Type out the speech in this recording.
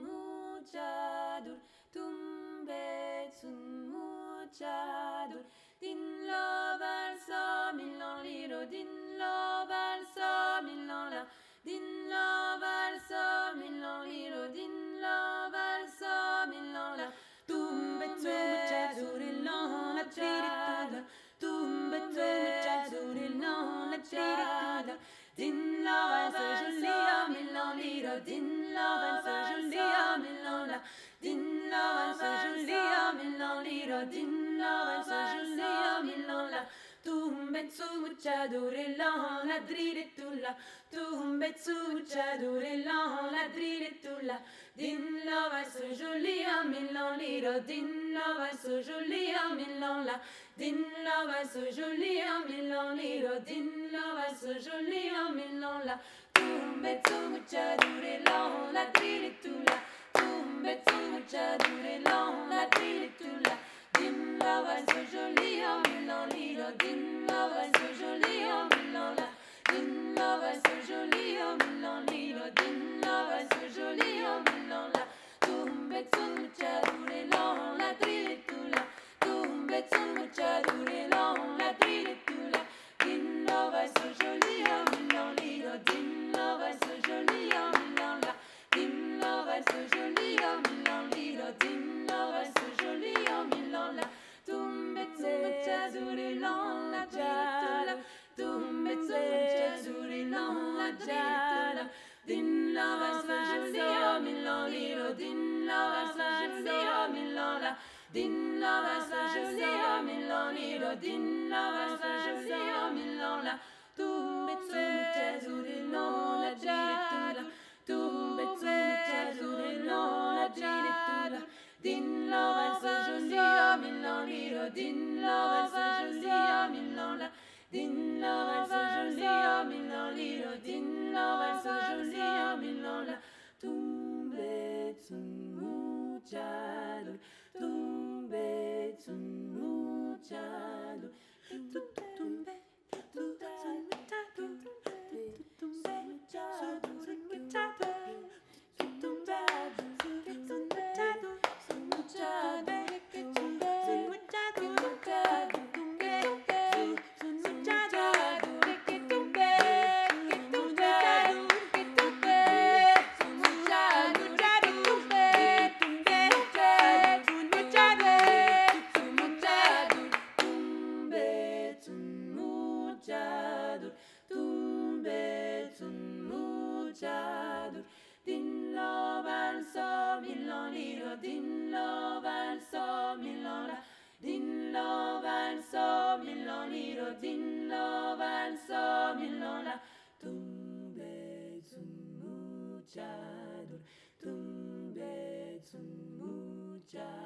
muchadur, muchadur. Din lovar sa millan liro, din lovar sa millan la. Din lovar sa millan liro, din lovar sa millan la. Muchadur illan la triditula. Muchadur illan la triditula. Din lovar sa jolia millan liro, din lovar sa jolia millan la. Din lovar sa jolia millan liro, din lovar sa jolia millan la. Muchadur illan la triditula. Muchadur illan la triditula. Din lovar sa jolia millan liro, din lovar sa jolia millan la. Din lovar sa jolia millan liro, din lovar sa jolia millan la. Muchadur illan la triditula. Muchadur illan la triditula. Din lovar sa jolia millan liro, din lovar sa jolia millan la. Din lovar sa jolia millan liro, din lovar sa jolia millan la. Muchadur illan la triditula. Muchadur illan la triditula. Din lovar sa jolia millan liro, din lovar sa jolia millan la. Din lovar sa jolia millan liro, din lovar sa jolia millan la. Muchadur illan la triditula. Muchadur illan la triditula. Din lovar sa jolia millan liro, din lovar sa jolia millan la. Din lovar sa jolia millan liro, din lovar sa jolia millan la. Muchadur illan la triditula. Muchadur illan la triditula. Din lovar sa jolia millan liro, din lovar sa jolia millan la. Din lovar sa jolia millan liro, din lovar sa jolia millan la. Muchadur, muchadur. Muchadur, din lovar sa millan liro, din lovar sa millan la. Din lovar sa millan liro, din lovar sa millan la. Muchadur, muchadur.